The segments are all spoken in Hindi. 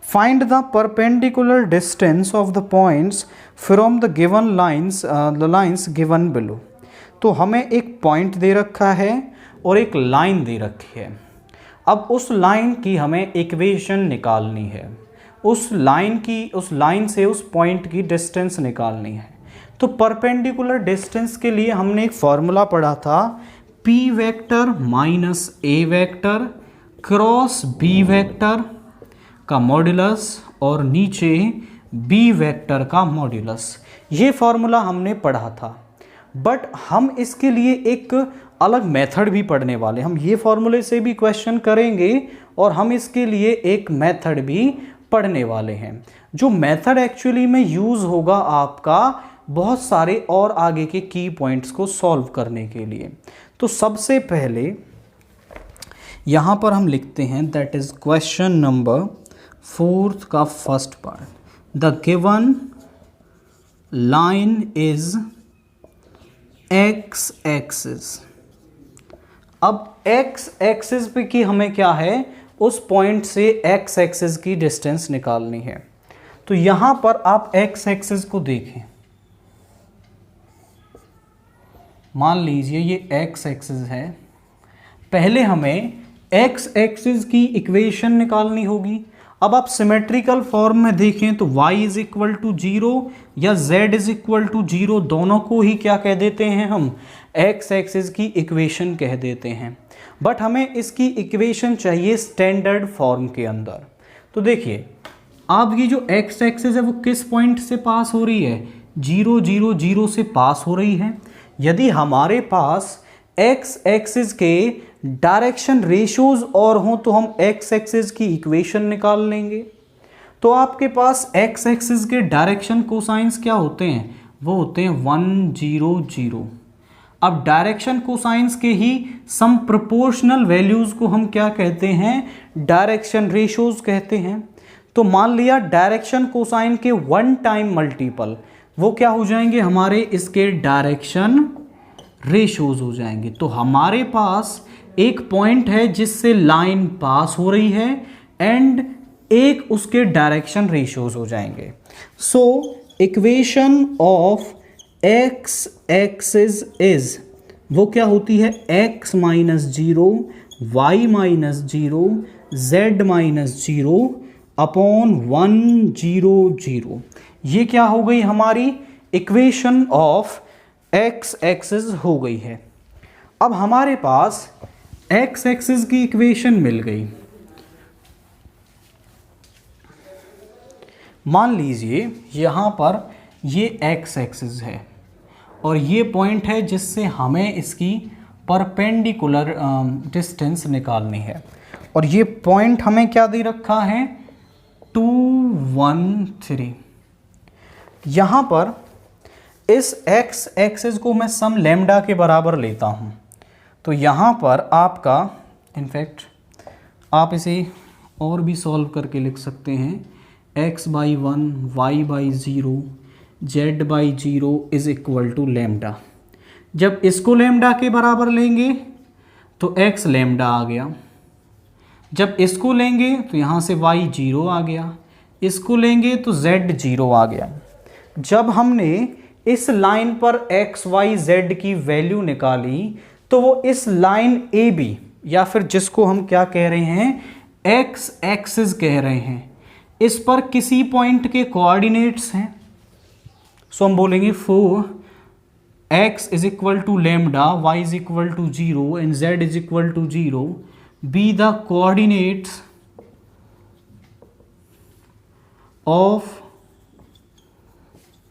Find the perpendicular distance of the points from the given lines, the lines given below. तो हमें एक पॉइंट दे रखा है और एक लाइन दे रखी है। अब उस लाइन की हमें इक्वेशन निकालनी है, उस लाइन से उस पॉइंट की डिस्टेंस निकालनी है। तो परपेंडिकुलर डिस्टेंस के लिए हमने एक फॉर्मूला पढ़ा था, P vector minus A vector cross B vector का मॉड्यूलस और नीचे B वेक्टर का मॉड्यूलस। ये फॉर्मूला हमने पढ़ा था, बट हम इसके लिए एक अलग मेथड भी पढ़ने वाले। हम ये फॉर्मूले से भी क्वेश्चन करेंगे और हम इसके लिए एक मेथड भी पढ़ने वाले हैं, जो मेथड एक्चुअली में यूज़ होगा आपका बहुत सारे और आगे के की पॉइंट्स को सॉल्व करने के लिए। तो सबसे पहले यहाँ पर हम लिखते हैं, दैट इज़ क्वेश्चन नंबर 4 का first part, the given line is x axis. अब एक्स एक्सिस पे की हमें क्या है, उस पॉइंट से एक्स एक्सिस की डिस्टेंस निकालनी है। तो यहां पर आप एक्स एक्सिस को देखें, मान लीजिए ये एक्स एक्सिस है। पहले हमें एक्स एक्सिस की इक्वेशन निकालनी होगी। अब आप सिमेट्रिकल फॉर्म में देखें तो y इज इक्वल टू 0 या z इज इक्वल टू 0, दोनों को ही क्या कह देते हैं हम, एक्स एक्सिस की इक्वेशन कह देते हैं। बट हमें इसकी इक्वेशन चाहिए स्टैंडर्ड फॉर्म के अंदर। तो देखिए, आपकी जो एक्स एक्सिस है वो किस पॉइंट से पास हो रही है, 0 0 0 से पास हो रही है। यदि हमारे पास एक्स एक्सिस के डायरेक्शन रेशियोज और हों तो हम एक्स एक्सिस की इक्वेशन निकाल लेंगे। तो आपके पास एक्स एक्सिस के डायरेक्शन कोसाइंस क्या होते हैं, वो होते हैं 1 0 0। अब डायरेक्शन कोसाइंस के ही सम प्रोपोर्शनल वैल्यूज को हम क्या कहते हैं, डायरेक्शन रेशियोज कहते हैं। तो मान लिया डायरेक्शन कोसाइन के 1 टाइम मल्टीपल वो क्या हो जाएंगे, हमारे इसके डायरेक्शन रेशियोज हो जाएंगे। तो हमारे पास एक पॉइंट है जिससे लाइन पास हो रही है एंड एक उसके डायरेक्शन रेशियोज हो जाएंगे। So equation of x axis is, वो क्या होती है, x minus 0 y minus 0 z minus 0 upon 1 0 0। ये क्या हो गई, हमारी इक्वेशन ऑफ एक्स एक्सिस हो गई है। अब हमारे पास एक्स एक्सिस की इक्वेशन मिल गई। मान लीजिए यहां पर ये एक्स एक्सिस है और ये पॉइंट है जिससे हमें इसकी परपेंडिकुलर डिस्टेंस निकालनी है। और ये पॉइंट हमें क्या दे रखा है, 2 1 3। यहां पर इस एक्स एक्सिस को मैं सम लैम्डा के बराबर लेता हूं। तो यहाँ पर आपका, इनफैक्ट आप इसे और भी सॉल्व करके लिख सकते हैं, x by 1 y by 0 z by 0 is equal to lambda. जब इसको लैम्डा के बराबर लेंगे तो x लैम्डा आ गया, जब इसको लेंगे तो यहाँ से y 0 आ गया, इसको लेंगे तो z 0 आ गया। जब हमने इस लाइन पर x y z की वैल्यू निकाली तो वो इस लाइन ए बी, या फिर जिसको हम क्या कह रहे हैं, एक्स एक्सिस कह रहे हैं, इस पर किसी पॉइंट के कोऑर्डिनेट्स हैं। सो हम बोलेंगे for x is equal to lambda, y is equal to 0 and z is equal to 0 be the coordinates of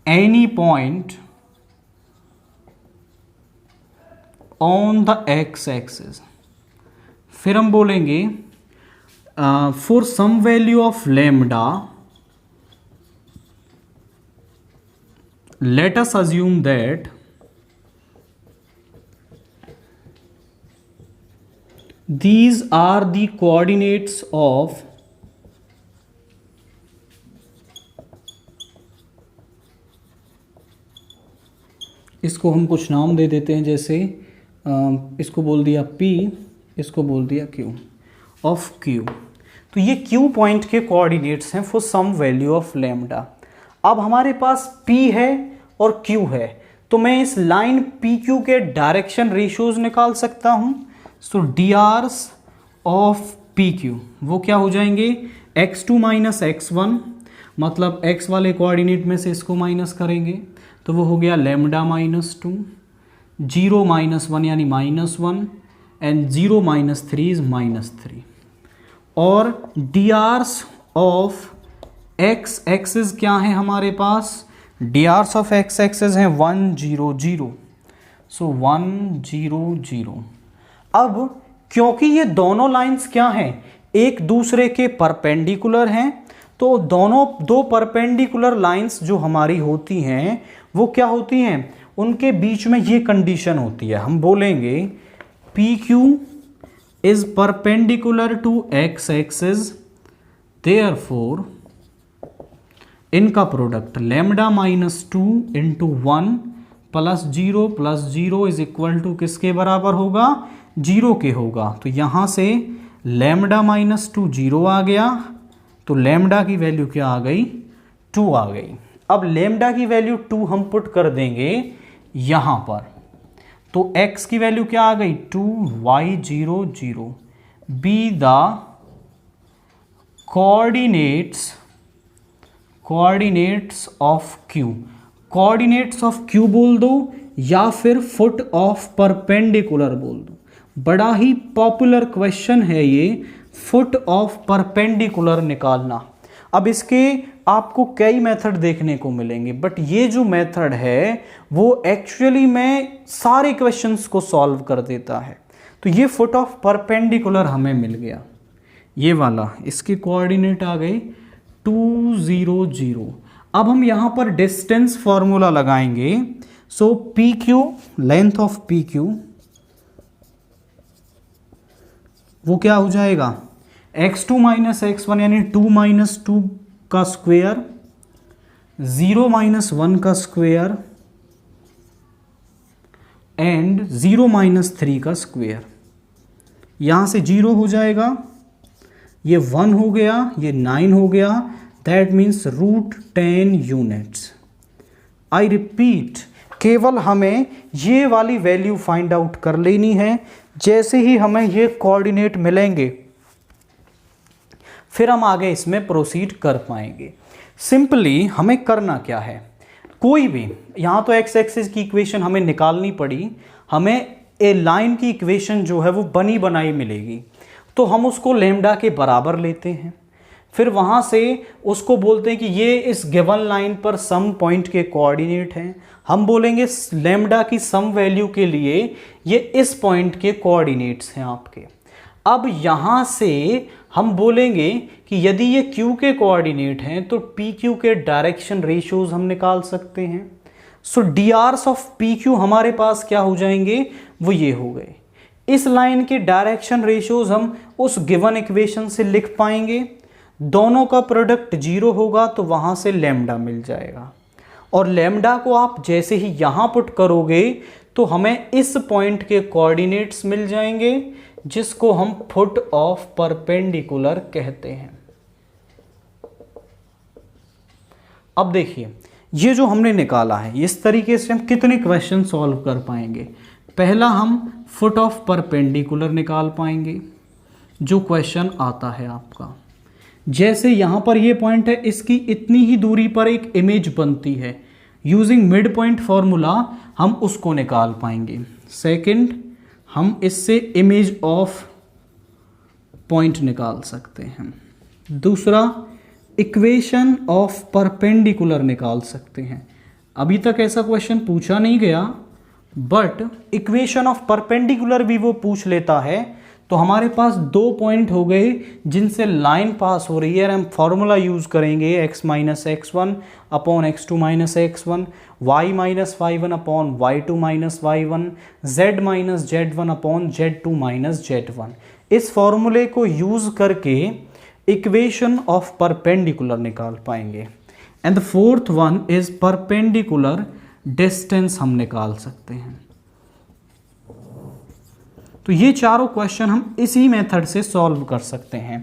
any point on the X axis. फिर हम बोलेंगे for some value of lambda let us assume that these are the coordinates of इसको हम कुछ नाम दे देते हैं, जैसे इसको बोल दिया P, इसको बोल दिया Q, ऑफ Q। तो ये Q पॉइंट के कोऑर्डिनेट्स हैं for some value of lambda. अब हमारे पास P है और Q है, तो मैं इस लाइन PQ के डायरेक्शन रेशियोज निकाल सकता हूं। सो drs ऑफ PQ वो क्या हो जाएंगे, x2 माइनस x1, मतलब x वाले कोऑर्डिनेट में से इसको माइनस करेंगे तो वो हो गया लैम्डा माइनस 2, 0 माइनस 1 यानी -1 एंड 0 माइनस 3 इज -3। और drs ऑफ x एक्सिस क्या है हमारे पास, drs ऑफ x एक्सिस है 1 0 0, सो 1 0 0। अब क्योंकि ये दोनों लाइंस क्या हैं, एक दूसरे के परपेंडिकुलर हैं, तो दोनों दो परपेंडिकुलर लाइंस जो हमारी होती हैं वो क्या होती हैं, उनके बीच में ये कंडीशन होती है, हम बोलेंगे PQ is perpendicular to x axis, therefore इनका product lambda minus 2 into 1 plus 0 is equal to किसके बराबर होगा, 0 के होगा। तो यहाँ से लैम्डा माइनस 2 0 आ गया, तो लैम्डा की वैल्यू क्या आ गई, 2 आ गई। अब लैम्डा की वैल्यू 2 हम पुट कर देंगे यहाँ पर, तो x की वैल्यू क्या आ गई 2 y 0 0, be the coordinates of Q, coordinates of Q बोल दो या फिर फुट ऑफ परपेंडिकुलर बोल दो। बड़ा ही पॉपुलर क्वेश्चन है ये, फुट ऑफ परपेंडिकुलर निकालना। अब इसके आपको कई मेथड देखने को मिलेंगे, बट ये जो मेथड है वो एक्चुअली में सारे क्वेश्चंस को सॉल्व कर देता है। तो ये फुट ऑफ परपेंडिकुलर हमें मिल गया, ये वाला, इसके कोऑर्डिनेट आ गए 2 0 0। अब हम यहाँ पर डिस्टेंस फॉर्मूला लगाएंगे। सो PQ, लेंथ ऑफ PQ वो क्या हो जाएगा, x2 माइनस x1 यानी 2 माइनस 2 का स्क्वेयर, 0 माइनस 1 का स्क्वेयर एंड 0 माइनस 3 का स्क्वेयर। यहाँ से 0 हो जाएगा, ये 1 हो गया, ये 9 हो गया, that means √10 units. I repeat, केवल हमें ये वाली वैल्यू फाइंड आउट कर लेनी है। जैसे ही हमें ये कोऑर्डिनेट मिलेंगे फिर हम आगे इसमें प्रोसीड कर पाएंगे। सिंपली हमें करना क्या है, कोई भी, यहाँ तो x एक्सिस की इक्वेशन हमें निकालनी पड़ी, हमें ए लाइन की इक्वेशन जो है वो बनी बनाई मिलेगी, तो हम उसको लैम्डा के बराबर लेते हैं, फिर वहाँ से उसको बोलते हैं कि ये इस गिवन लाइन पर सम पॉइंट के कोऑर्डिनेट हैं। हम बोलेंगे लैम्डा की सम वैल्यू के लिए ये इस पॉइंट के कोऑर्डिनेट्स हैं आपके। अब यहाँ से हम बोलेंगे कि यदि ये Q के कोऑर्डिनेट हैं तो PQ के डायरेक्शन रेशियोज हम निकाल सकते हैं। सो drs ऑफ PQ हमारे पास क्या हो जाएंगे, वो ये हो गए। इस लाइन के डायरेक्शन रेशियोज हम उस गिवन इक्वेशन से लिख पाएंगे, दोनों का प्रोडक्ट 0 होगा तो वहाँ से लैम्डा मिल जाएगा, और लैम्डा को आप जैसे ही यहाँ पुट करोगे तो हमें इस पॉइंट के कोऑर्डिनेट्स मिल जाएंगे जिसको हम फुट ऑफ परपेंडिकुलर कहते हैं। अब देखिए ये जो हमने निकाला है इस तरीके से हम कितने क्वेश्चन सॉल्व कर पाएंगे। पहला हम फुट ऑफ परपेंडिकुलर निकाल पाएंगे, जो क्वेश्चन आता है आपका, जैसे यहाँ पर ये पॉइंट है, इसकी इतनी ही दूरी पर एक इमेज बनती है, यूजिंग मिड पॉइंट फॉर्मूला हम उसको निकाल पाएंगे। सेकंड, हम इससे इमेज ऑफ पॉइंट निकाल सकते हैं। दूसरा, इक्वेशन ऑफ परपेंडिकुलर निकाल सकते हैं। अभी तक ऐसा क्वेश्चन पूछा नहीं गया, बट इक्वेशन ऑफ परपेंडिकुलर भी वो पूछ लेता है। तो हमारे पास 2 पॉइंट हो गए जिनसे लाइन पास हो रही है, हम फॉर्मूला यूज करेंगे x minus x1 upon x2 minus x1, y minus y1 upon y2 minus y1, z minus z1 upon z2 minus z1। इस फॉर्मूले को यूज करके इक्वेशन ऑफ परपेंडिकुलर निकाल पाएंगे। And the fourth one is perpendicular distance हम निकाल सकते हैं। तो ये चारों क्वेश्चन हम इसी मेथड से सॉल्व कर सकते हैं।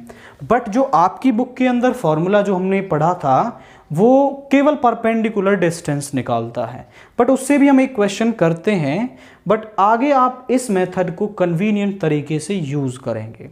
बट जो आपकी बुक के अंदर फॉर्मूला जो हमने पढ़ा था वो केवल परपेंडिकुलर डिस्टेंस निकालता है, बट उससे भी हम एक क्वेश्चन करते हैं, बट आगे आप इस मेथड को कन्वीनियंट तरीके से यूज़ करेंगे।